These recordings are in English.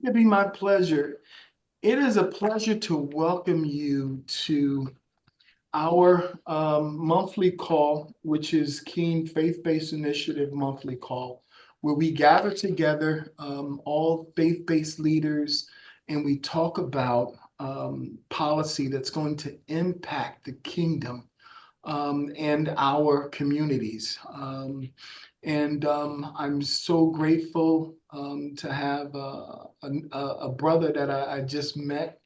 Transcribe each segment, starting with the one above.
It'd be my pleasure. It is a pleasure to welcome you to our monthly call, which is Keen Faith-Based Initiative monthly call, where we gather together all faith-based leaders and we talk about policy that's going to impact the kingdom and our communities. I'm so grateful to have a brother that I just met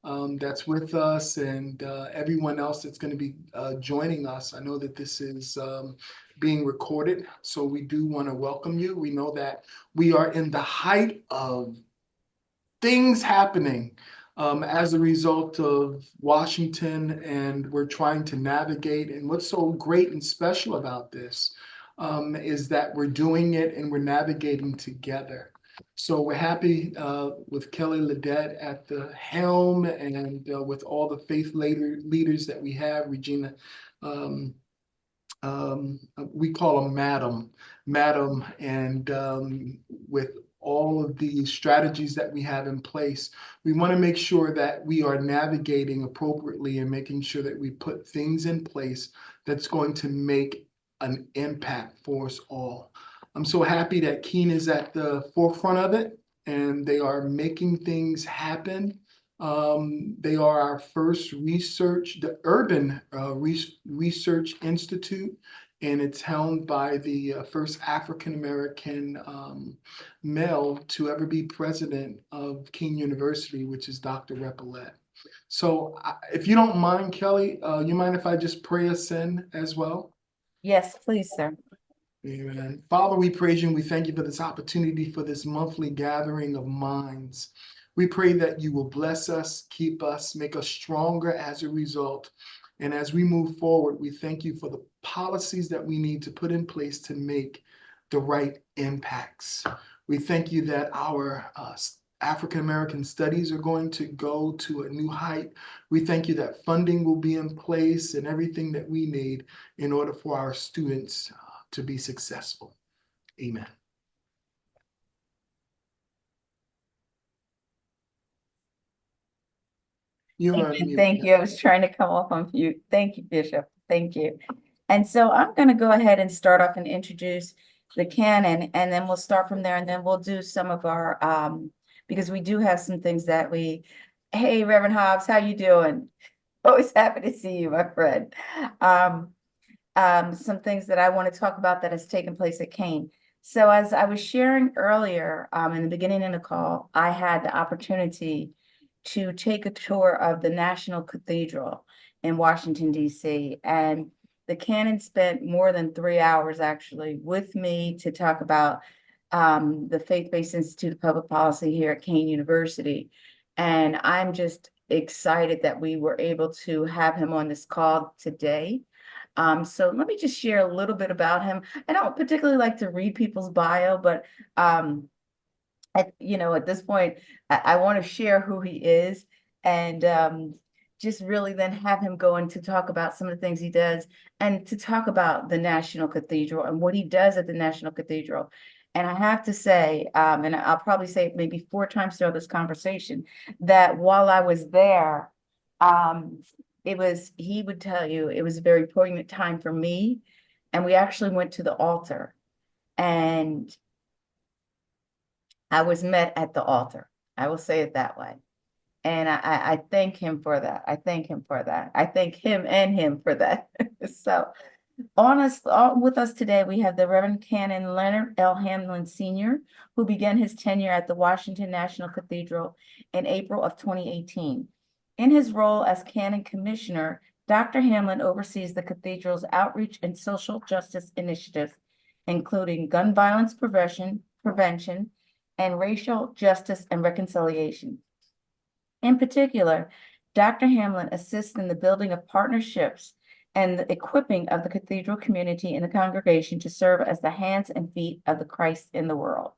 that's with us and everyone else that's going to be joining us. I know that this is being recorded, so we do want to welcome you. We know that we are in the height of things happening as a result of Washington, and we're trying to navigate. And what's so great and special about this is that we're doing it and we're navigating together. So we're happy with Kelly Ledet at the helm and with all the faith leaders that we have, Regina. Um, we call them madam, and with all of the strategies that we have in place, we want to make sure that we are navigating appropriately and making sure that we put things in place that's going to make an impact for us all. I'm so happy that Keen is at the forefront of it and they are making things happen. They are our first the Urban Research Institute, and it's helmed by the first African American male to ever be president of King University, which is Dr. Repollet. So, if you don't mind, Kelly, you mind if I just pray us in as well? Yes, please, sir. Amen. Father, we praise you and we thank you for this opportunity for this monthly gathering of minds. We pray that you will bless us, keep us, make us stronger as a result. And as we move forward, we thank you for the policies that we need to put in place to make the right impacts. We thank you that our African American studies are going to go to a new height. We thank you that funding will be in place and everything that we need in order for our students to be successful. Amen. You're on Amen. mute. Thank you. I was trying to come off on mute. Thank you, Bishop. Thank you. And so I'm going to go ahead and start off and introduce the canon, and then we'll start from there, and then we'll do some of our because we do have some things that hey, Reverend Hobbs, how you doing? Always happy to see you, my friend. Some things that I want to talk about that has taken place at Kane. So as I was sharing earlier, in the beginning of the call, I had the opportunity to take a tour of the National Cathedral in Washington, D.C. And the canon spent more than 3 hours actually with me to talk about the Faith-Based Institute of Public Policy here at Kane University. And I'm just excited that we were able to have him on this call today. So let me just share a little bit about him. I don't particularly like to read people's bio, but at this point, I want to share who he is and just really then have him go in to talk about some of the things he does and to talk about the National Cathedral and what he does at the National Cathedral. And I have to say, and I'll probably say it maybe 4 times throughout this conversation, that while I was there, he would tell you it was a very poignant time for me. And we actually went to the altar and I was met at the altar. I will say it that way. And I thank him for that. I thank him for that. I thank him and him for that. So with us today, we have the Reverend Canon Leonard L. Hamlin Sr., who began his tenure at the Washington National Cathedral in April of 2018. In his role as Canon Commissioner, Dr. Hamlin oversees the cathedral's outreach and social justice initiatives, including gun violence prevention, and racial justice and reconciliation. In particular, Dr. Hamlin assists in the building of partnerships and the equipping of the cathedral community and the congregation to serve as the hands and feet of Christ in the world.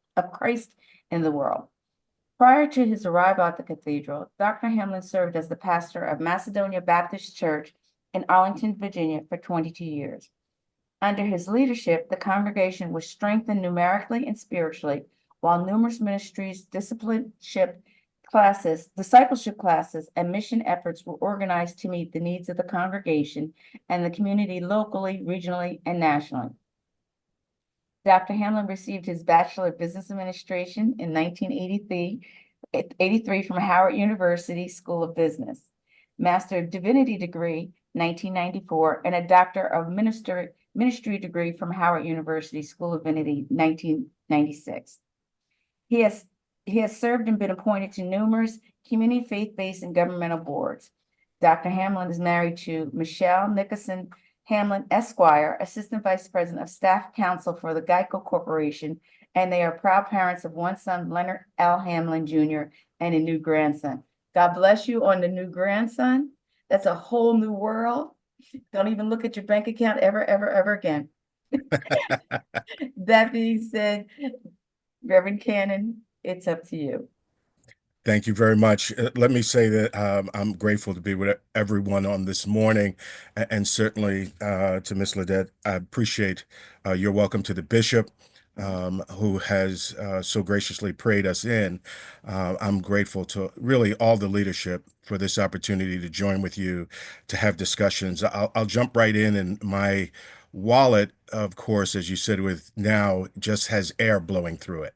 Prior to his arrival at the cathedral, Dr. Hamlin served as the pastor of Macedonia Baptist Church in Arlington, Virginia for 22 years. Under his leadership, the congregation was strengthened numerically and spiritually, while numerous ministries, discipleship classes, and mission efforts were organized to meet the needs of the congregation and the community locally, regionally, and nationally. Dr. Hamlin received his Bachelor of Business Administration in 1983 from Howard University School of Business, Master of Divinity degree 1994, and a Doctor of Ministry degree from Howard University School of Divinity 1996. He has served and been appointed to numerous community, faith-based, and governmental boards. Dr. Hamlin is married to Michelle Nickerson Hamlin Esquire, Assistant Vice President of Staff Counsel for the Geico Corporation, and they are proud parents of one son, Leonard L. Hamlin Jr., and a new grandson. God bless you on the new grandson. That's a whole new world. Don't even look at your bank account ever, ever, ever again. That being said, Reverend Cannon, it's up to you. Thank you very much. Let me say that I'm grateful to be with everyone on this morning, and certainly to Ms. Ledette, I appreciate your welcome to the bishop, who has so graciously prayed us in. I'm grateful to really all the leadership for this opportunity to join with you to have discussions. I'll jump right in, and my wallet, of course, as you said, with now just has air blowing through it.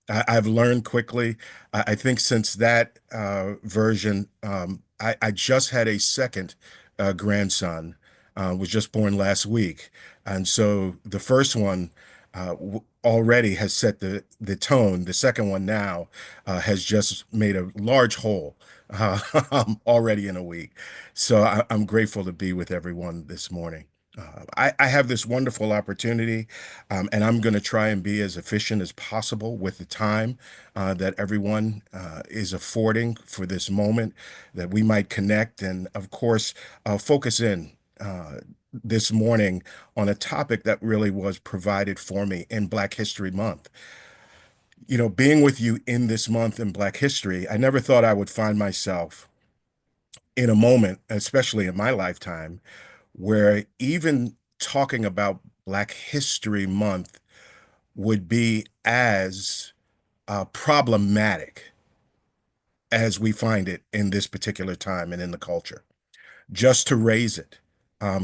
I've learned quickly. I think since that version, I just had a second grandson, was just born last week. And so the first one already has set the tone. The second one now has just made a large hole already in a week. So I'm grateful to be with everyone this morning. I have this wonderful opportunity, and I'm going to try and be as efficient as possible with the time that everyone is affording for this moment, that we might connect and, of course, focus in this morning on a topic that really was provided for me in Black History Month. You know, being with you in this month in Black History, I never thought I would find myself in a moment, especially in my lifetime, where even talking about Black History Month would be as problematic as we find it in this particular time and in the culture. Just to raise it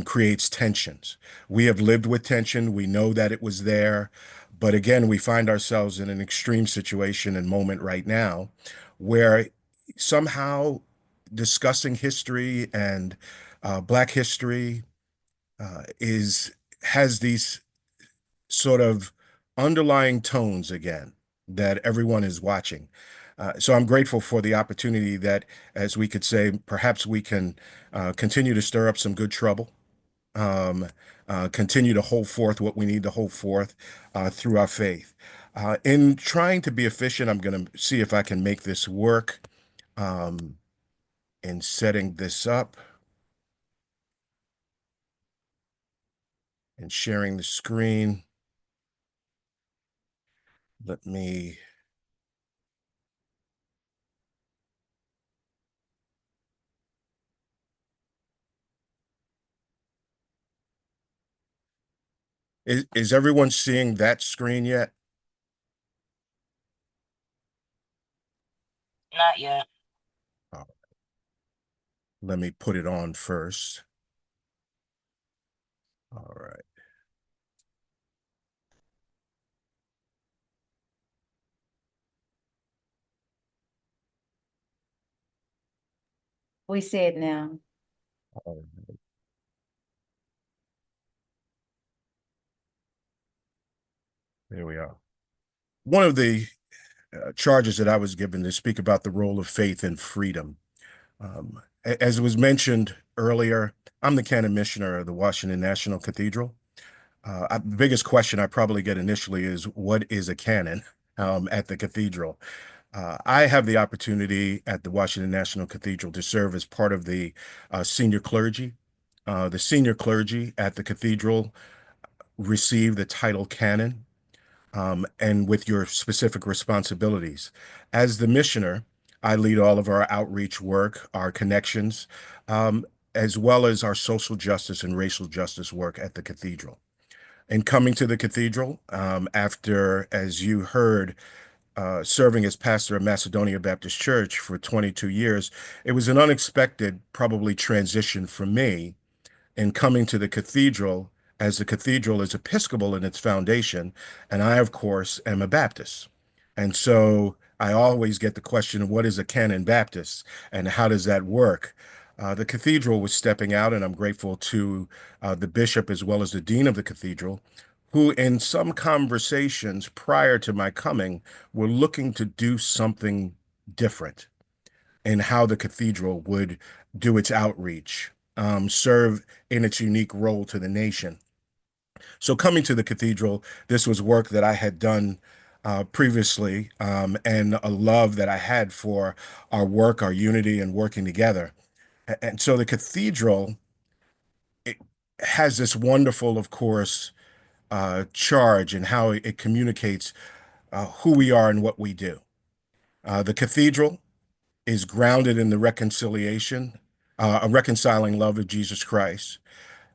creates tensions. We have lived with tension. We know that it was there. But again, we find ourselves in an extreme situation and moment right now where somehow discussing history and Black history has these sort of underlying tones again that everyone is watching. So I'm grateful for the opportunity that, as we could say, perhaps we can continue to stir up some good trouble, continue to hold forth what we need to hold forth through our faith. In trying to be efficient, I'm going to see if I can make this work in setting this up and sharing the screen. Let me Is everyone seeing that screen yet? Not yet. Oh, let me put it on first. All right. We see it now. All right. There we are. One of the charges that I was given to speak about the role of faith and freedom. As was mentioned earlier, I'm the canon missioner of the Washington National Cathedral. The biggest question I probably get initially is, what is a canon at the cathedral? I have the opportunity at the Washington National Cathedral to serve as part of the senior clergy. The senior clergy at the cathedral receive the title canon, and with your specific responsibilities. As the missioner, I lead all of our outreach work, our connections, as well as our social justice and racial justice work at the cathedral. In coming to the cathedral, after, as you heard, serving as pastor of Macedonia Baptist Church for 22 years, it was an unexpected, probably transition for me in coming to the cathedral, as the cathedral is Episcopal in its foundation, and I, of course, am a Baptist. And so I always get the question of what is a canon Baptist and how does that work? The cathedral was stepping out, and I'm grateful to the bishop as well as the dean of the cathedral, who, in some conversations prior to my coming, were looking to do something different in how the cathedral would do its outreach, serve in its unique role to the nation. So, coming to the cathedral, this was work that I had done previously, and a love that I had for our work, our unity, and working together. And so, the cathedral, it has this wonderful, of course, charge in how it communicates who we are and what we do. The cathedral is grounded in the a reconciling love of Jesus Christ.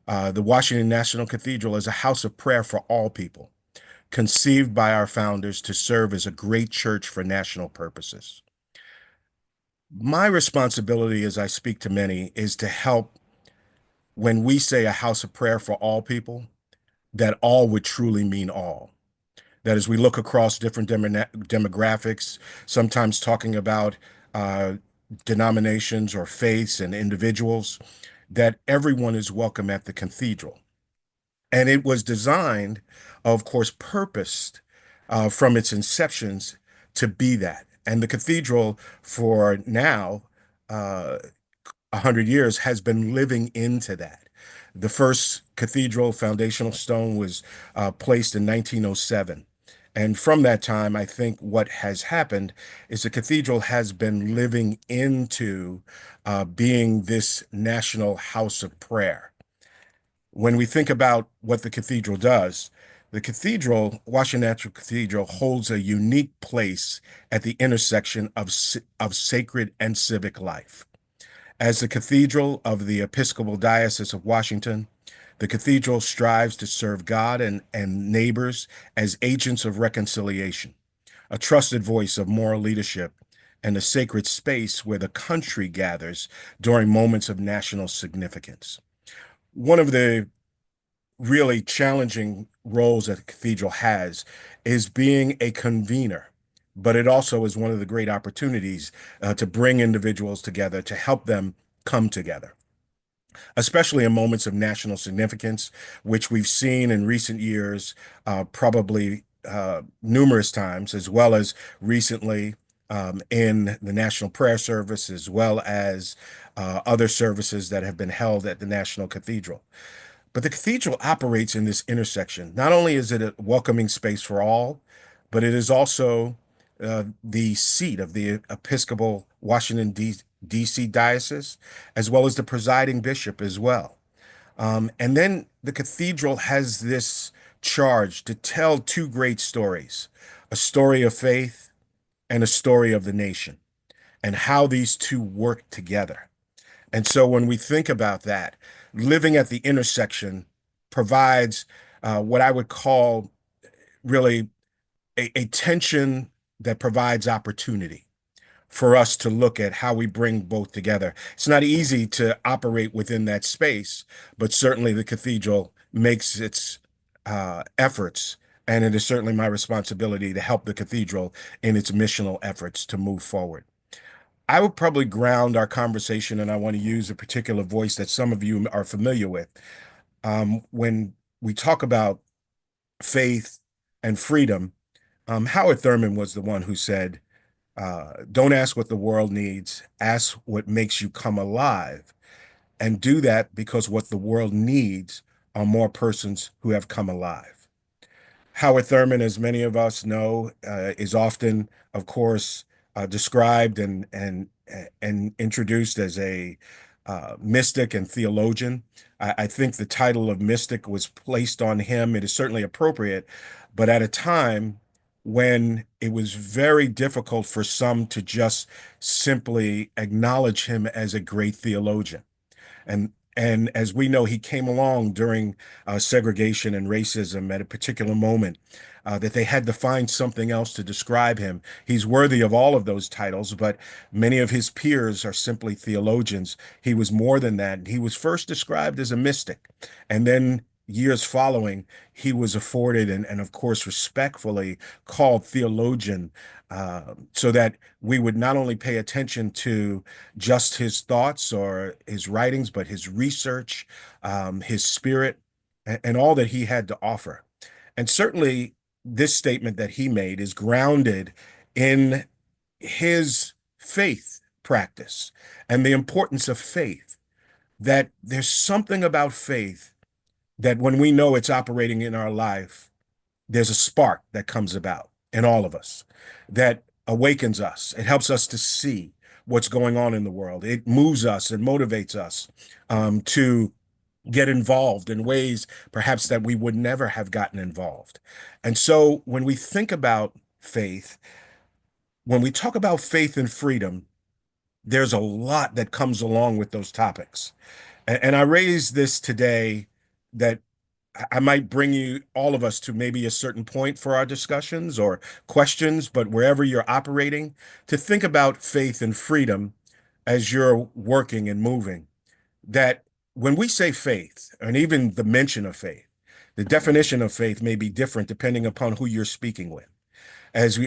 The Washington National Cathedral is a house of prayer for all people, conceived by our founders to serve as a great church for national purposes. My responsibility as I speak to many is to help when we say a house of prayer for all people, that all would truly mean all. That as we look across different demographics, sometimes talking about uh, denominations or faiths and individuals, that everyone is welcome at the cathedral. And it was designed, of course, purposed from its inceptions to be that. And the cathedral for now, 100 years, has been living into that. The first cathedral foundational stone was placed in 1907. And from that time, I think what has happened is the cathedral has been living into being this national house of prayer. When we think about what the cathedral does, the cathedral, Washington National Cathedral, holds a unique place at the intersection of sacred and civic life. As the cathedral of the Episcopal Diocese of Washington, the cathedral strives to serve God and neighbors as agents of reconciliation, a trusted voice of moral leadership, and a sacred space where the country gathers during moments of national significance. One of the really challenging roles that the cathedral has is being a convener, but it also is one of the great opportunities to bring individuals together, to help them come together, especially in moments of national significance, which we've seen in recent years, probably numerous times, as well as recently in the National Prayer Service, as well as other services that have been held at the National Cathedral. But the cathedral operates in this intersection. Not only is it a welcoming space for all, but it is also the seat of the Episcopal Washington, D.C. Diocese, as well as the presiding bishop as well. And then the cathedral has this charge to tell two great stories, a story of faith and a story of the nation, and how these two work together. And so when we think about that, living at the intersection provides what I would call really a tension that provides opportunity for us to look at how we bring both together. It's not easy to operate within that space, but certainly the cathedral makes its efforts, and it is certainly my responsibility to help the cathedral in its missional efforts to move forward. I would probably ground our conversation, and I want to use a particular voice that some of you are familiar with. When we talk about faith and freedom, Howard Thurman was the one who said, don't ask what the world needs, ask what makes you come alive, and do that because what the world needs are more persons who have come alive. Howard Thurman, as many of us know, is often, of course, described and introduced as a mystic and theologian. I think the title of mystic was placed on him. It is certainly appropriate, but at a time when it was very difficult for some to just simply acknowledge him as a great theologian. And And as we know, he came along during segregation and racism at a particular moment, that they had to find something else to describe him. He's worthy of all of those titles, but many of his peers are simply theologians. He was more than that. He was first described as a mystic, and then years following, he was afforded and of course, respectfully called theologian, so that we would not only pay attention to just his thoughts or his writings, but his research, his spirit, and all that he had to offer. And certainly, this statement that he made is grounded in his faith practice and the importance of faith. That there's something about faith that when we know it's operating in our life, there's a spark that comes about in all of us that awakens us. It helps us to see what's going on in the world. It moves us and motivates us to get involved in ways perhaps that we would never have gotten involved. And so when we think about faith, when we talk about faith and freedom, there's a lot that comes along with those topics. And I raise this today that I might bring you, all of us, to maybe a certain point for our discussions or questions, but wherever you're operating, to think about faith and freedom as you're working and moving. That when we say faith, and even the mention of faith, the definition of faith may be different depending upon who you're speaking with. As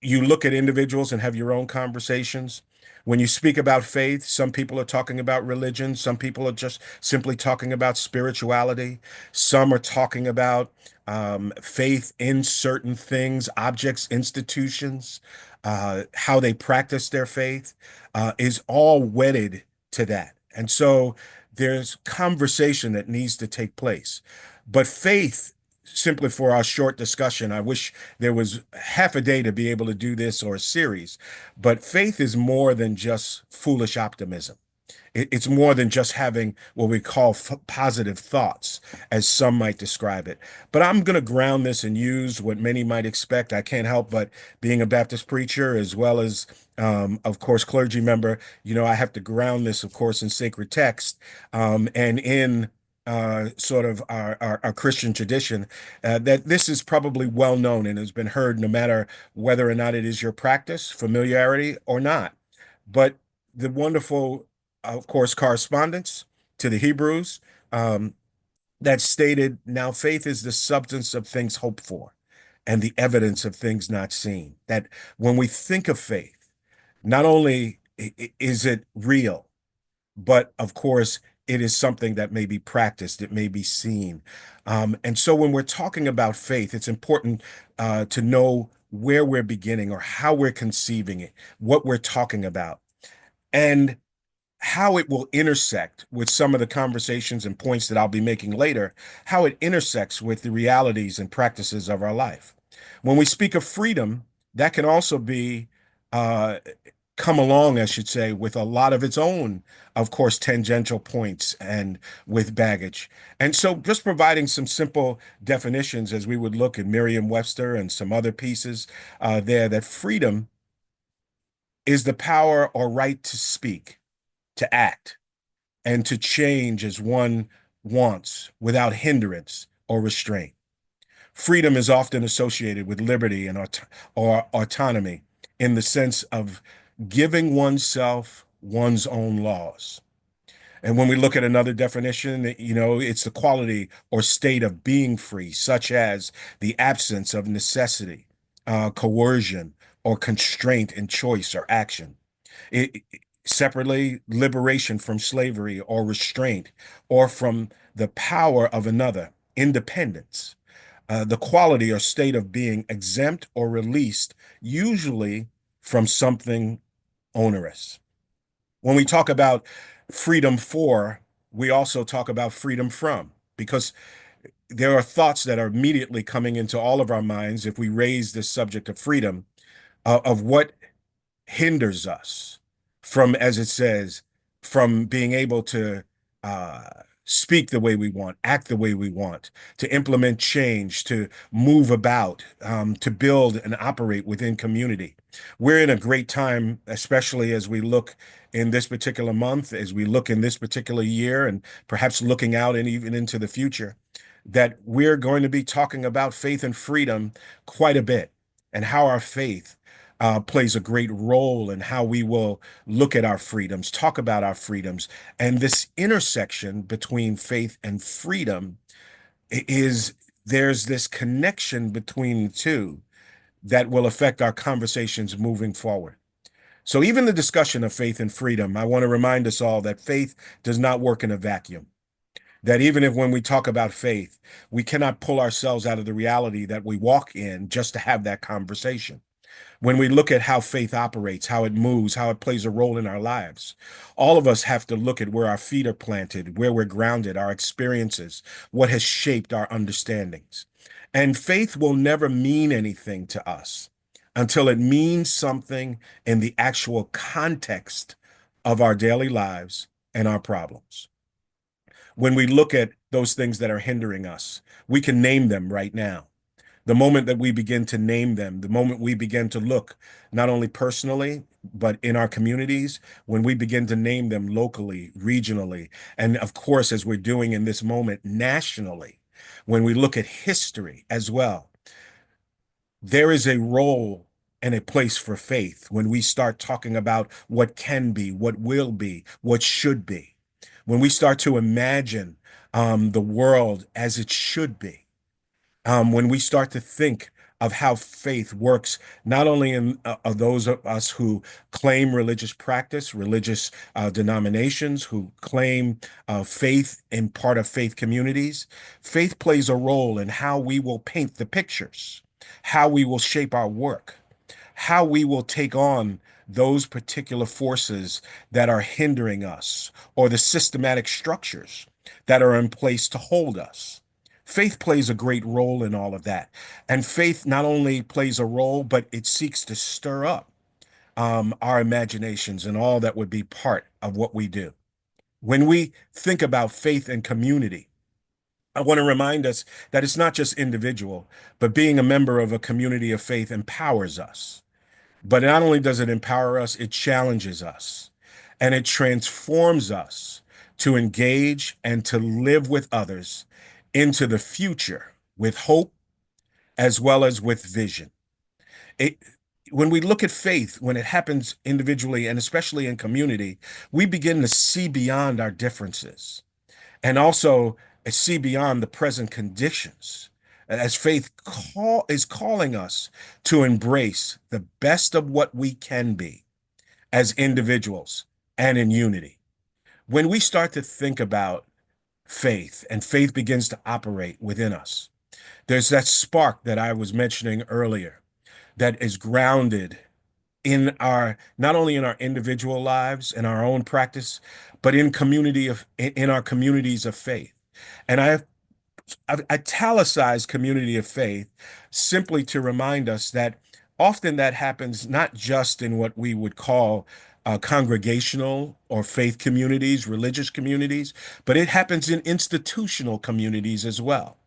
you look at individuals and have your own conversations. When you speak about faith, some people are talking about religion. Some people are just simply talking about spirituality. Some are talking about faith in certain things, objects, institutions, how they practice their faith is all wedded to that. And so there's conversation that needs to take place. But faith, simply for our short discussion, I wish there was half a day to be able to do this or a series, but faith is more than just foolish optimism. It's more than just having what we call positive thoughts, as some might describe it. But I'm going to ground this and use what many might expect. I can't help but being a Baptist preacher as well as, of course, clergy member. I have to ground this, of course, in sacred text and in sort of our Christian tradition, that this is probably well known and has been heard no matter whether or not it is your practice, familiarity, or not. But the wonderful, of course, correspondence to the Hebrews that stated, now faith is the substance of things hoped for and the evidence of things not seen. That when we think of faith, not only is it real, but of course, it is something that may be practiced, it may be seen. And so when we're talking about faith, it's important to know where we're beginning or how we're conceiving it, what we're talking about, and how it will intersect with some of the conversations and points that I'll be making later, how it intersects with the realities and practices of our life. When we speak of freedom, that can also be uh, come along, I should say, with a lot of its own, of course, tangential points and with baggage. And so just providing some simple definitions as we would look at Merriam-Webster and some other pieces there, that freedom is the power or right to speak, to act, and to change as one wants without hindrance or restraint. Freedom is often associated with liberty and or autonomy in the sense of giving oneself one's own laws. And when we look at another definition, it's the quality or state of being free, such as the absence of necessity, coercion, or constraint in choice or action. It, Separately, liberation from slavery or restraint, or from the power of another, independence. The quality or state of being exempt or released, usually from something onerous. When we talk about freedom for, we also talk about freedom from, because there are thoughts that are immediately coming into all of our minds if we raise this subject of freedom, of what hinders us from, as it says, from being able to speak the way we want, act the way we want, to implement change, to move about, to build and operate within community. We're in a great time, especially as we look in this particular month, as we look in this particular year, and perhaps looking out and even into the future, that we're going to be talking about faith and freedom quite a bit, and how our faith plays a great role in how we will look at our freedoms, talk about our freedoms. And this intersection between faith and freedom is there's this connection between the two that will affect our conversations moving forward. So, even the discussion of faith and freedom, I want to remind us all that faith does not work in a vacuum. That even if when we talk about faith, we cannot pull ourselves out of the reality that we walk in just to have that conversation. When we look at how faith operates, how it moves, how it plays a role in our lives, all of us have to look at where our feet are planted, where we're grounded, our experiences, what has shaped our understandings. And faith will never mean anything to us until it means something in the actual context of our daily lives and our problems. When we look at those things that are hindering us, we can name them right now. The moment that we begin to name them, the moment we begin to look, not only personally, but in our communities, when we begin to name them locally, regionally, and of course, as we're doing in this moment, nationally, when we look at history as well, there is a role and a place for faith when we start talking about what can be, what will be, what should be. When we start to imagine the world as it should be, when we start to think of how faith works, not only in those of us who claim religious practice, religious denominations, who claim faith in part of faith communities, faith plays a role in how we will paint the pictures, how we will shape our work, how we will take on those particular forces that are hindering us, or the systematic structures that are in place to hold us. Faith plays a great role in all of that. And faith not only plays a role, but it seeks to stir up our imaginations and all that would be part of what we do. When we think about faith and community, I want to remind us that it's not just individual, but being a member of a community of faith empowers us. But not only does it empower us, it challenges us and it transforms us to engage and to live with others into the future with hope as well as with vision. It, when we look at faith, when it happens individually and especially in community, we begin to see beyond our differences and also see beyond the present conditions as faith is calling us to embrace the best of what we can be as individuals and in unity. When we start to think about faith and faith begins to operate within us, there's that spark that I was mentioning earlier that is grounded in our, not only in our individual lives and our own practice, but in our communities of faith. And I've italicized community of faith simply to remind us that often that happens not just in what we would call congregational or faith communities, religious communities, but it happens in institutional communities as well.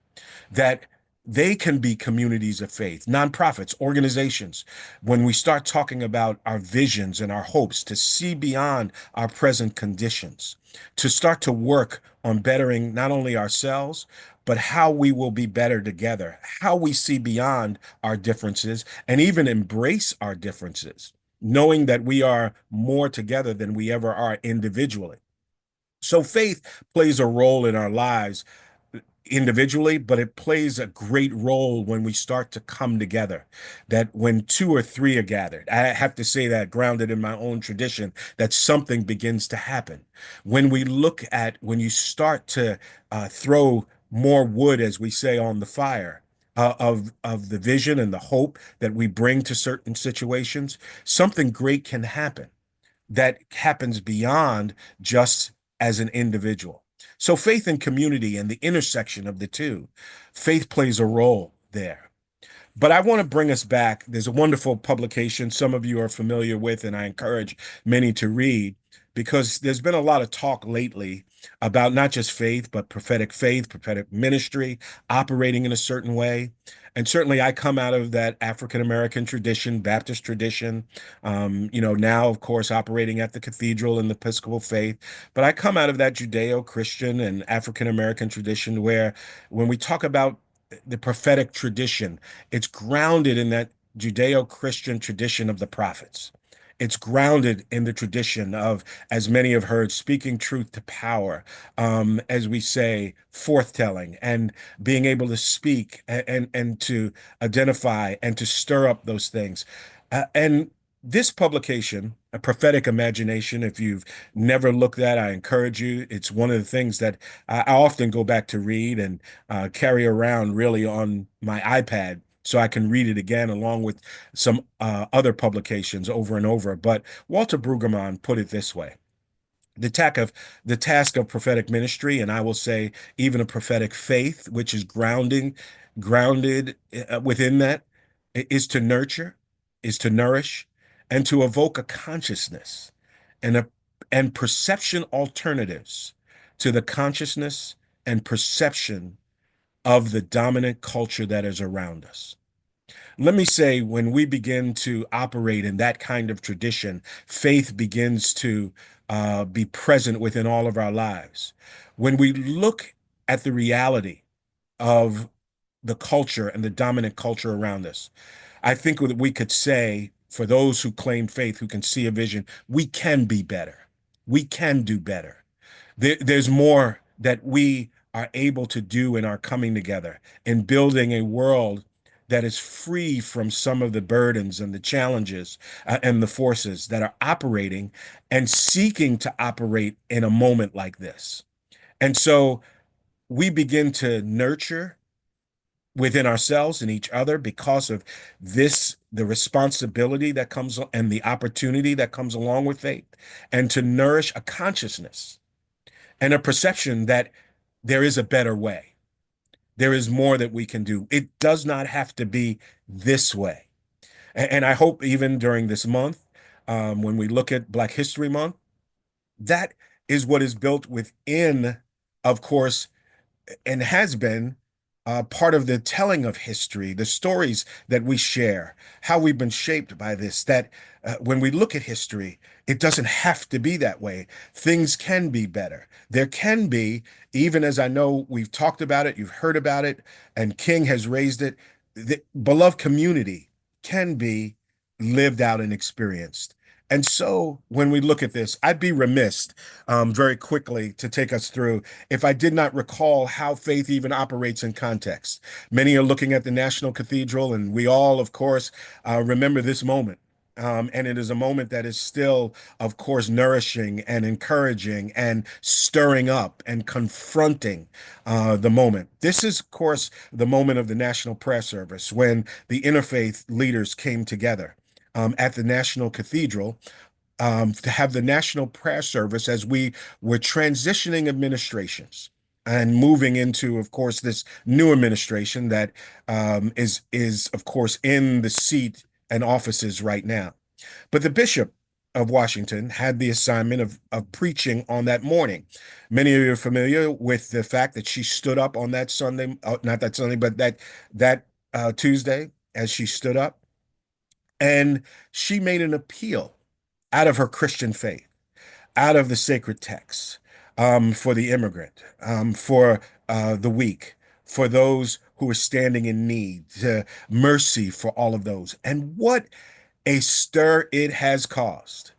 That they can be communities of faith, nonprofits, organizations. When we start talking about our visions and our hopes to see beyond our present conditions, to start to work on bettering not only ourselves, but how we will be better together, how we see beyond our differences and even embrace our differences, knowing that we are more together than we ever are individually. So faith plays a role in our lives individually, but it plays a great role when we start to come together. That when two or three are gathered, I have to say that grounded in my own tradition, that something begins to happen. When you start to throw more wood, as we say, on the fire, of the vision and the hope that we bring to certain situations, something great can happen that happens beyond just as an individual. So faith and community and the intersection of the two, faith plays a role there. But I want to bring us back. There's a wonderful publication some of you are familiar with, and I encourage many to read because there's been a lot of talk lately about not just faith, prophetic ministry, operating in a certain way. And certainly I come out of that African American tradition, Baptist tradition, now, of course, operating at the cathedral in the Episcopal faith. But I come out of that Judeo-Christian and African American tradition where when we talk about the prophetic tradition, it's grounded in that Judeo-Christian tradition of the prophets. It's grounded in the tradition of, as many have heard, speaking truth to power, as we say, forthtelling, and being able to speak and to identify and to stir up those things. And this publication, A Prophetic Imagination, if you've never looked at, I encourage you. It's one of the things that I often go back to read and carry around really on my iPad so I can read it again along with some other publications over and over. But Walter Brueggemann put it this way. The task of prophetic ministry, and I will say even a prophetic faith, which is grounded within that, is to nurture, is to nourish, and to evoke a consciousness and a and perception alternatives to the consciousness and perception of the dominant culture that is around us. Let me say, when we begin to operate in that kind of tradition, faith begins to be present within all of our lives. When we look at the reality of the culture and the dominant culture around us, I think that we could say, for those who claim faith, who can see a vision, we can be better. We can do better. There's more that we are able to do in our coming together in building a world that is free from some of the burdens and the challenges and the forces that are operating and seeking to operate in a moment like this. And so we begin to nurture within ourselves and each other because of this, the responsibility that comes and the opportunity that comes along with faith, and to nourish a consciousness and a perception that there is a better way. There is more that we can do. It does not have to be this way. And I hope even during this month, when we look at Black History Month, that is what is built within, of course, and has been part of the telling of history, the stories that we share, how we've been shaped by this, that when we look at history, it doesn't have to be that way. Things can be better. There can be, even as I know we've talked about it, you've heard about it, and King has raised it, the beloved community can be lived out and experienced. And so when we look at this, I'd be remiss very quickly to take us through if I did not recall how faith even operates in context. Many are looking at the National Cathedral, and we all, of course, remember this moment. And it is a moment that is still, of course, nourishing and encouraging and stirring up and confronting the moment. This is, of course, the moment of the National Prayer Service when the interfaith leaders came together at the National Cathedral to have the National Prayer Service as we were transitioning administrations and moving into, of course, this new administration that is, of course, in the seat and offices right now. But the Bishop of Washington had the assignment of preaching on that morning. Many of you are familiar with the fact that she stood up on that Sunday, not that Sunday, but that Tuesday, as she stood up, and she made an appeal out of her Christian faith, out of the sacred texts, for the immigrant, for the weak, for those who are standing in need, mercy for all of those. And what a stir it has caused.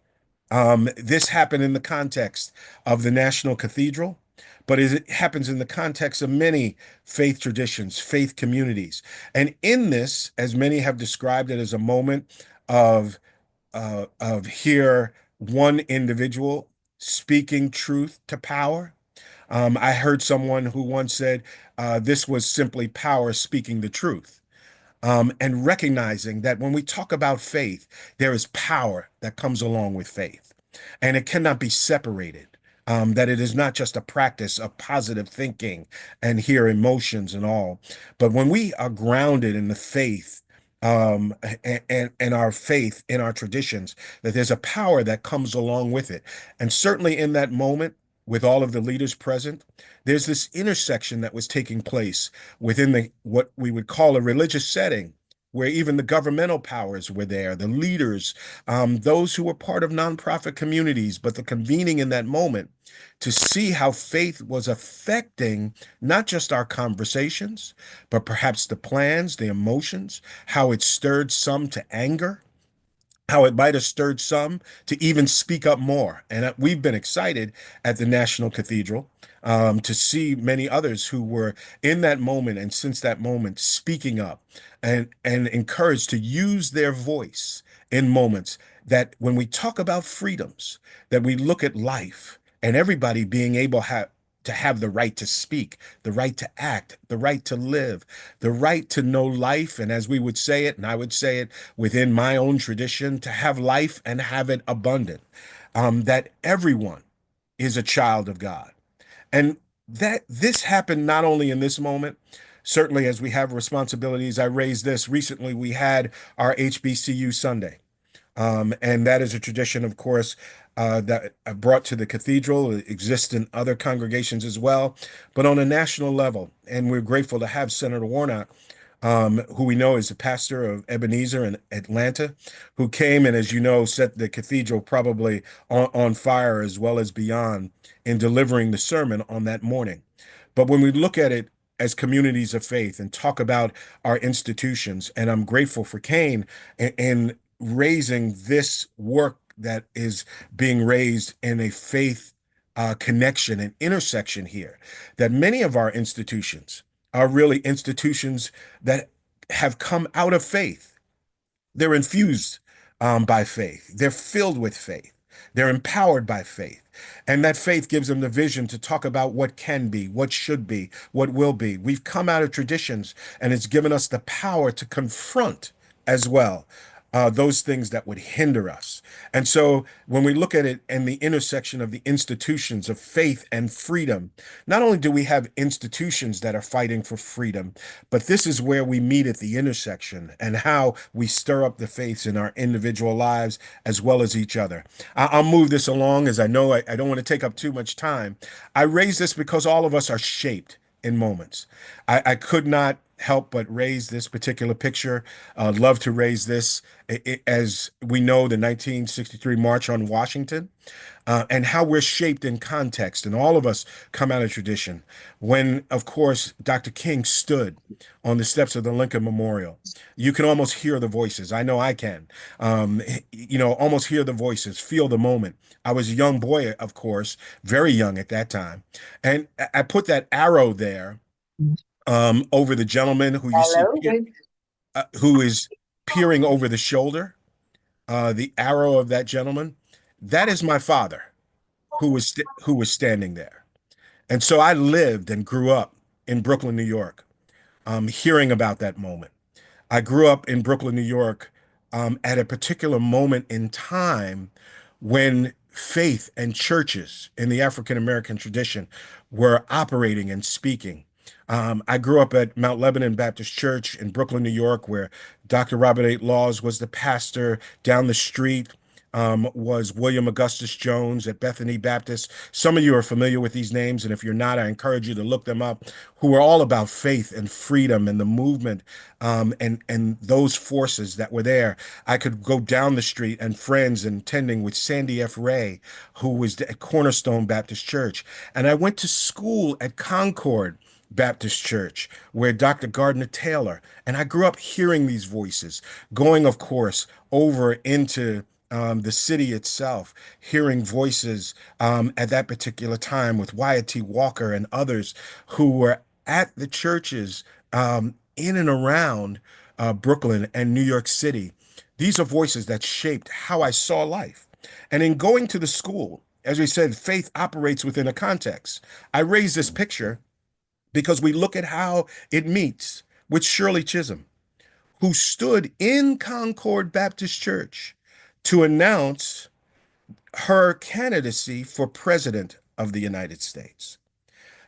This happened in the context of the National Cathedral, but it happens in the context of many faith traditions, faith communities. And in this, as many have described it, as a moment of here one individual speaking truth to power. I heard someone who once said this was simply power speaking the truth. And recognizing that when we talk about faith, there is power that comes along with faith, and it cannot be separated. That it is not just a practice of positive thinking and here emotions and all, but when we are grounded in the faith and our faith in our traditions, that there's a power that comes along with it. And certainly in that moment, with all of the leaders present, there's this intersection that was taking place within the what we would call a religious setting, where even the governmental powers were there, the leaders, those who were part of nonprofit communities, but the convening in that moment to see how faith was affecting not just our conversations, but perhaps the plans, the emotions, how it stirred some to anger, how it might have stirred some to even speak up more. And we've been excited at the National Cathedral to see many others who were in that moment and since that moment speaking up and encouraged to use their voice in moments that when we talk about freedoms, that we look at life and everybody being able to have the right to speak, the right to act, the right to live, the right to know life. And as we would say it, and I would say it within my own tradition, to have life and have it abundant, that everyone is a child of God. And that this happened not only in this moment, certainly as we have responsibilities. I raised this recently. We had our HBCU Sunday. And that is a tradition, of course, that I brought to the cathedral. It exists in other congregations as well, but on a national level. And we're grateful to have Senator Warnock, who we know is the pastor of Ebenezer in Atlanta, who came and, as you know, set the cathedral probably on fire as well as beyond in delivering the sermon on that morning. But when we look at it as communities of faith and talk about our institutions, and I'm grateful for Kane in raising this work that is being raised in a faith connection and intersection here, that many of our institutions are really institutions that have come out of faith. They're infused by faith. They're filled with faith. They're empowered by faith. And that faith gives them the vision to talk about what can be, what should be, what will be. We've come out of traditions, and it's given us the power to confront as well those things that would hinder us. And so when we look at it and the intersection of the institutions of faith and freedom, not only do we have institutions that are fighting for freedom, but this is where we meet at the intersection and how we stir up the faiths in our individual lives as well as each other. I'll move this along as I know I don't want to take up too much time. I raise this because all of us are shaped in moments. I could not help but raise this particular picture. Love to raise this as we know the 1963 March on Washington, and how we're shaped in context. And all of us come out of tradition. When, of course, Dr. King stood on the steps of the Lincoln Memorial, you can almost hear the voices. I know I can. Almost hear the voices, feel the moment. I was a young boy, of course, very young at that time. And I put that arrow there over the gentleman who you see Hello. who is peering over the shoulder, the arrow of that gentleman, that is my father who was standing there. And so I lived and grew up in Brooklyn, New York, hearing about that moment. I grew up in Brooklyn, New York, at a particular moment in time when faith and churches in the African American tradition were operating and speaking. I grew up at Mount Lebanon Baptist Church in Brooklyn, New York, where Dr. Robert A. Laws was the pastor. Down the street was William Augustus Jones at Bethany Baptist. Some of you are familiar with these names, and if you're not, I encourage you to look them up, who are all about faith and freedom and the movement and those forces that were there. I could go down the street and friends and attending with Sandy F. Ray, who was at Cornerstone Baptist Church. And I went to school at Concord Baptist Church, where Dr. Gardner Taylor, and I grew up hearing these voices, going, of course, over into the city itself, hearing voices at that particular time with Wyatt T. Walker and others who were at the churches in and around Brooklyn and New York City. These are voices that shaped how I saw life. And in going to the school, as we said, faith operates within a context. I raised this picture because we look at how it meets with Shirley Chisholm, who stood in Concord Baptist Church to announce her candidacy for president of the United States.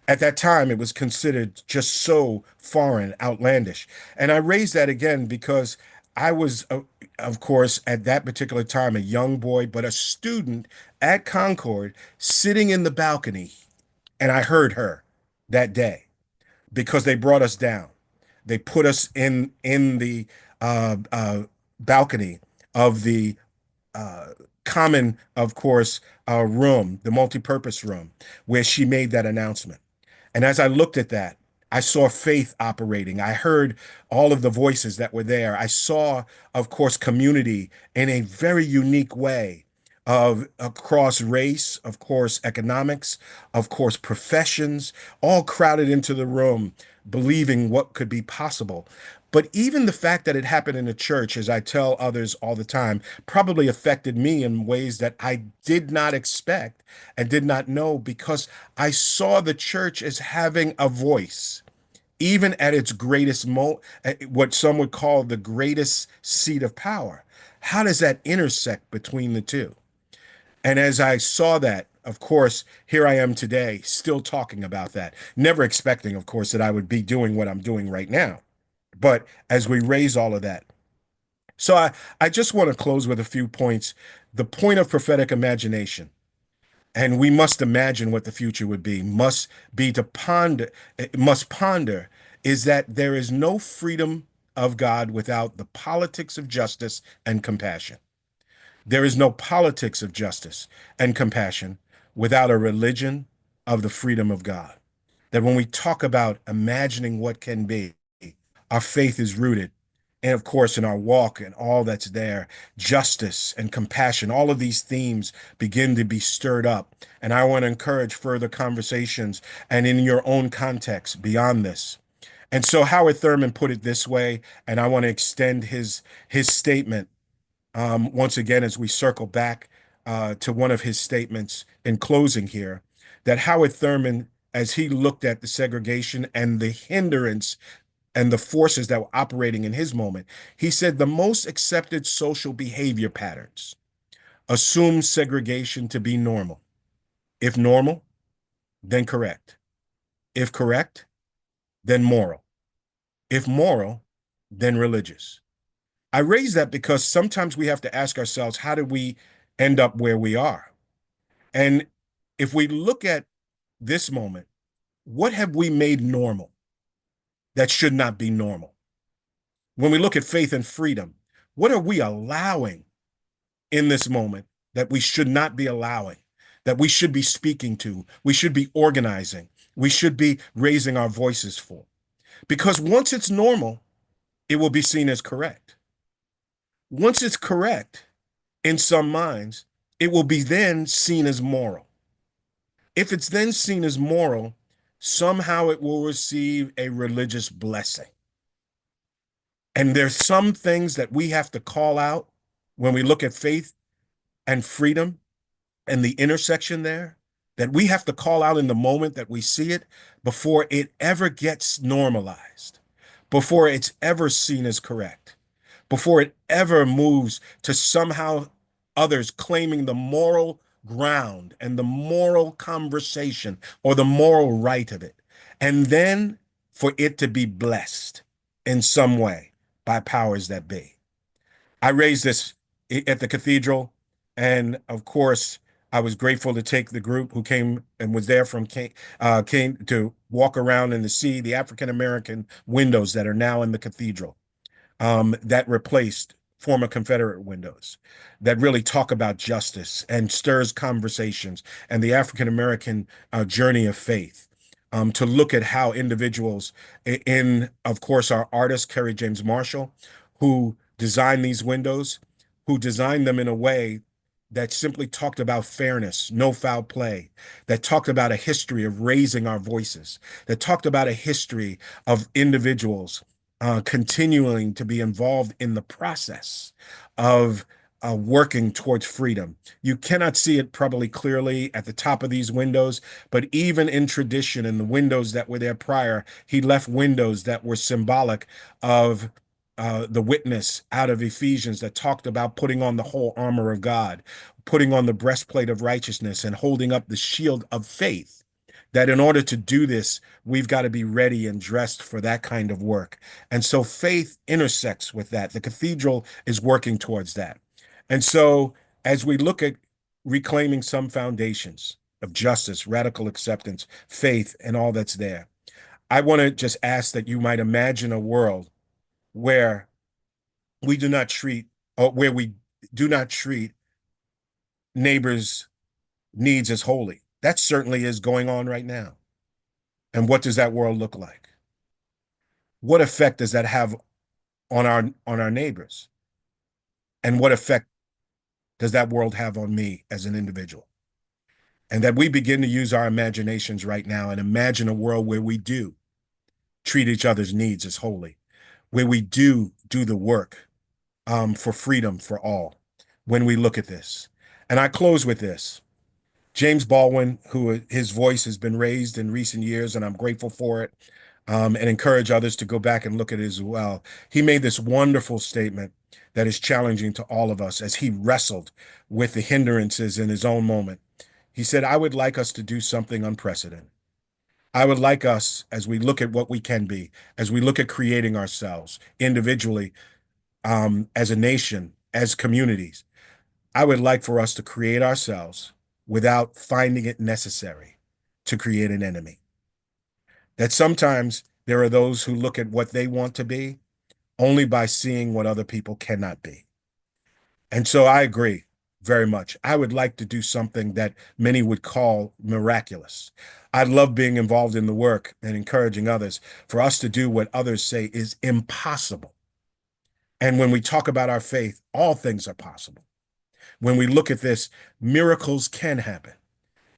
At that time, it was considered just so foreign, outlandish. And I raise that again because I was, of course, at that particular time, a young boy, but a student at Concord sitting in the balcony. And I heard her that day because they brought us down. They put us in the balcony of the uh, common, of course, room, the multipurpose room, where she made that announcement. And as I looked at that, I saw faith operating. I heard all of the voices that were there. I saw, of course, community in a very unique way of across race, of course, economics, of course, professions, all crowded into the room, believing what could be possible. But even the fact that it happened in a church, as I tell others all the time, probably affected me in ways that I did not expect and did not know because I saw the church as having a voice, even at its greatest what some would call the greatest seat of power. How does that intersect between the two? And as I saw that, of course, here I am today, still talking about that, never expecting, of course, that I would be doing what I'm doing right now. But as we raise all of that, I just want to close with a few points. The point of prophetic imagination, and we must imagine what the future would be, must be to ponder, must ponder, is that there is no freedom of God without the politics of justice and compassion. There is no politics of justice and compassion without a religion of the freedom of God. That when we talk about imagining what can be, our faith is rooted, and of course, in our walk and all that's there, justice and compassion, all of these themes begin to be stirred up. And I want to encourage further conversations and in your own context beyond this. And so Howard Thurman put it this way, and I want to extend his statement once again as we circle back to one of his statements in closing here, that Howard Thurman, as he looked at the segregation and the hindrance and the forces that were operating in his moment, he said the most accepted social behavior patterns assume segregation to be normal. If normal, then correct. If correct, then moral. If moral, then religious. I raise that because sometimes we have to ask ourselves, how did we end up where we are? And if we look at this moment, what have we made normal that should not be normal? When we look at faith and freedom, what are we allowing in this moment that we should not be allowing, that we should be speaking to, we should be organizing, we should be raising our voices for? Because once it's normal, it will be seen as correct. Once it's correct, in some minds, it will be then seen as moral. If it's then seen as moral, somehow it will receive a religious blessing. And there's some things that we have to call out when we look at faith and freedom and the intersection there, that we have to call out in the moment that we see it before it ever gets normalized, before it's ever seen as correct, before it ever moves to somehow others claiming the moral ground and the moral conversation or the moral right of it. And then for it to be blessed in some way by powers that be. I raised this at the cathedral, and of course, I was grateful to take the group who came and was there from came to walk around and to see the African American windows that are now in the cathedral, that replaced former Confederate windows, that really talk about justice and stirs conversations and the African American journey of faith. To look at how individuals of course, our artist, Kerry James Marshall, who designed these windows, who designed them in a way that simply talked about fairness, no foul play, that talked about a history of raising our voices, that talked about a history of individuals continuing to be involved in the process of working towards freedom. You cannot see it probably clearly at the top of these windows, but even in tradition, in the windows that were there prior, he left windows that were symbolic of the witness out of Ephesians that talked about putting on the whole armor of God, putting on the breastplate of righteousness, and holding up the shield of faith. that in order to do this, we've got to be ready and dressed for that kind of work. And so faith intersects with that. The cathedral is working towards that. And so as we look at reclaiming some foundations of justice, radical acceptance, faith, and all that's there, I want to just ask that you might imagine a world where we do not treat, or where we do not treat neighbors' needs as holy. That certainly is going on right now. And what does that world look like? What effect does that have on our neighbors? And what effect does that world have on me as an individual? And that we begin to use our imaginations right now and imagine a world where we do treat each other's needs as holy, where we do the work for freedom for all when we look at this. And I close with this. James Baldwin, who his voice has been raised in recent years, and I'm grateful for it, and encourage others to go back and look at it as well. He made this wonderful statement that is challenging to all of us as he wrestled with the hindrances in his own moment. He said, I would like us to do something unprecedented. I would like us, as we look at what we can be, as we look at creating ourselves individually, as a nation, as communities, I would like for us to create ourselves without finding it necessary to create an enemy. That sometimes there are those who look at what they want to be only by seeing what other people cannot be. And so I agree very much. I would like to do something that many would call miraculous. I love being involved in the work and encouraging others for us to do what others say is impossible. And when we talk about our faith, all things are possible. When we look at this, miracles can happen,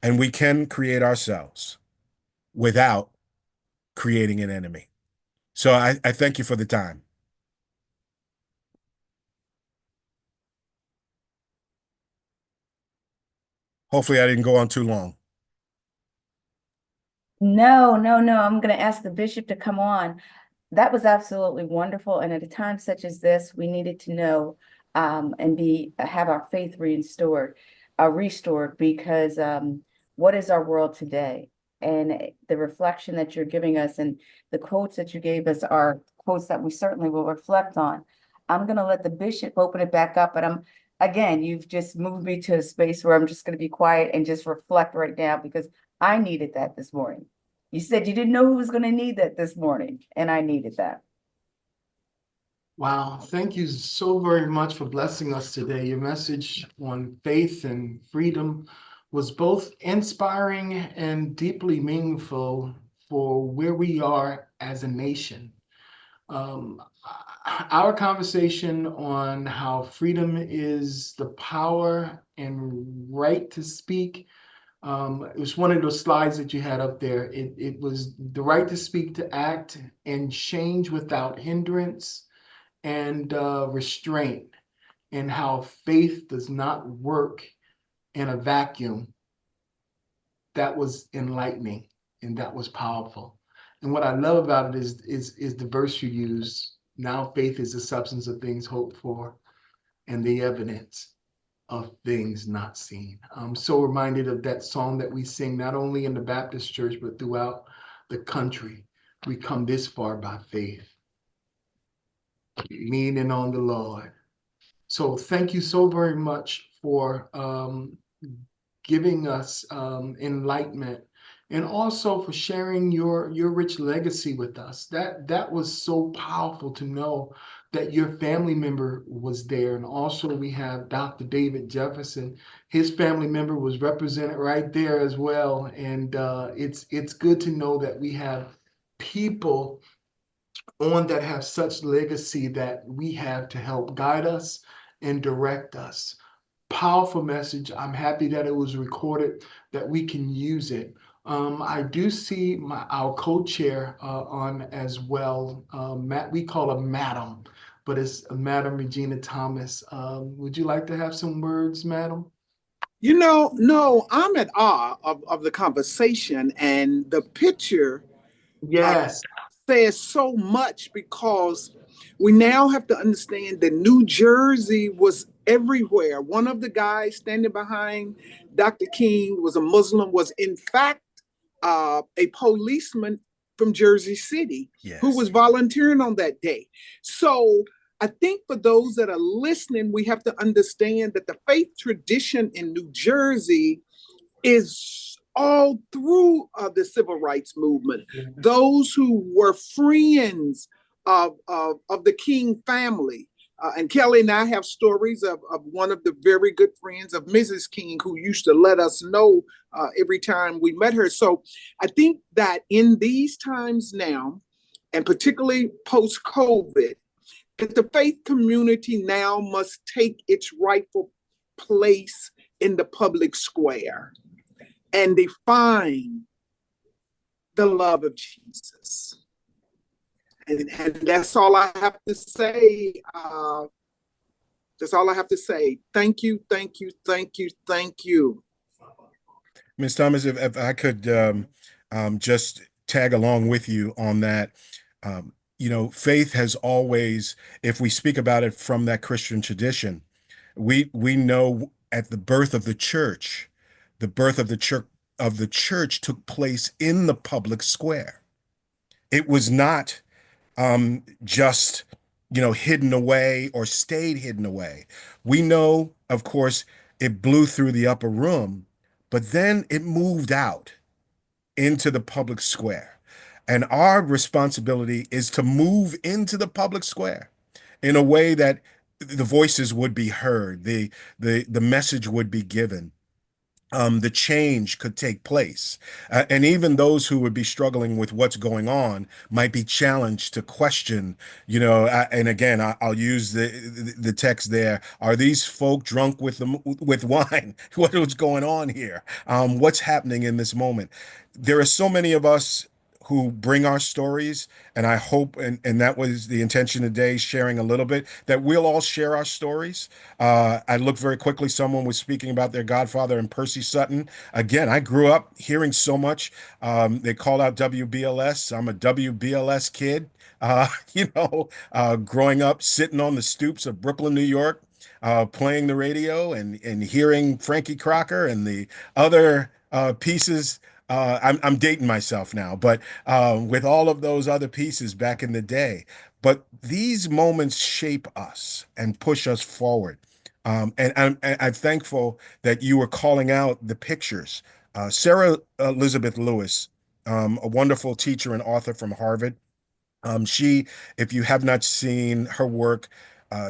and we can create ourselves without creating an enemy. So I thank you for the time. Hopefully I didn't go on too long. No, no, no. I'm going to ask the bishop to come on. That was absolutely wonderful. And at a time such as this, we needed to know and have our faith restored because what is our world today? And the reflection that you're giving us and the quotes that you gave us are quotes that we certainly will reflect on. I'm going to let the bishop open it back up, but again, you've just moved me to a space where I'm just going to be quiet and just reflect right now because I needed that this morning. You said you didn't know who was going to need that this morning, and I needed that. Wow, thank you so very much for blessing us today. Your message on faith and freedom was both inspiring and deeply meaningful for where we are as a nation. Our conversation on how freedom is the power and right to speak. It was one of those slides that you had up there. It was the right to speak, to act, and change without hindrance and restraint, and how faith does not work in a vacuum. That was enlightening and that was powerful. And what I love about it is the verse you used. Now faith is the substance of things hoped for and the evidence of things not seen. I'm so reminded of that song that we sing not only in the Baptist church but throughout the country. We come this far by faith, leaning on the Lord. So thank you so very much for giving us enlightenment, and also for sharing your rich legacy with us. That was so powerful to know that your family member was there. And also we have Dr. David Jefferson. His family member was represented right there as well. And it's good to know that we have people on that have such legacy that we have to help guide us and direct us. Powerful message. I'm happy that it was recorded, that we can use it. I do see our co-chair on as well. We call her Madam, but it's Madam Regina Thomas. Would you like to have some words, Madam? No, I'm at awe of the conversation, and the picture Yes. says so much because we now have to understand that New Jersey was everywhere. One of the guys standing behind Dr. King was a Muslim, was in fact a policeman from Jersey City who Yes. was volunteering on that day. So I think for those that are listening, we have to understand that the faith tradition in New Jersey is all through the civil rights movement. Those who were friends of the King family. And Kelly and I have stories of one of the very good friends of Mrs. King who used to let us know every time we met her. So I think that in these times now, and particularly post-COVID, that the faith community now must take its rightful place in the public square and define the love of Jesus. And that's all I have to say. That's all I have to say. Thank you, thank you, thank you, thank you. Ms. Thomas, if I could just tag along with you on that. You know, faith has always, if we speak about it from that Christian tradition, we know at the birth of the church, the birth of the church took place in the public square. It was not just, you know, hidden away or stayed hidden away. We know, of course, it blew through the upper room, but then it moved out into the public square. And our responsibility is to move into the public square in a way that the voices would be heard, the message would be given. The change could take place. And even those who would be struggling with what's going on might be challenged to question, you know, and again, I'll use the text there. Are these folk drunk with wine? What is going on here? What's happening in this moment? There are so many of us who bring our stories, and I hope, and that was the intention today, sharing a little bit, that we'll all share our stories. I looked very quickly, someone was speaking about their godfather and Percy Sutton. Again, I grew up hearing so much. They call out WBLS. I'm a WBLS kid, growing up, sitting on the stoops of Brooklyn, New York, playing the radio and hearing Frankie Crocker and the other pieces. I'm dating myself now, but with all of those other pieces back in the day. But these moments shape us and push us forward. I'm thankful that you were calling out the pictures. Sarah Elizabeth Lewis, a wonderful teacher and author from Harvard. If you have not seen her work,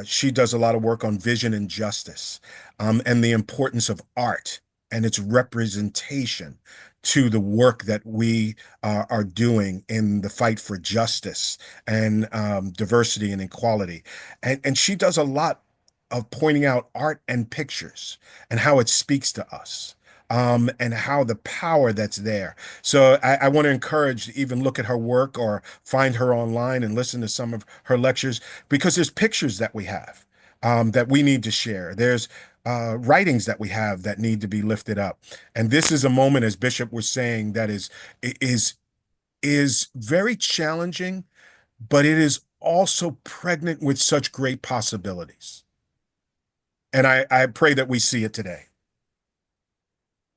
she does a lot of work on vision and justice, and the importance of art and its representation to the work that we are doing in the fight for justice and diversity and equality. And she does a lot of pointing out art and pictures and how it speaks to us. And how the power that's there. So I want to encourage to even look at her work or find her online and listen to some of her lectures, because there's pictures that we have that we need to share. There's writings that we have that need to be lifted up. And this is a moment, as Bishop was saying, that is very challenging, but it is also pregnant with such great possibilities. And I pray that we see it today.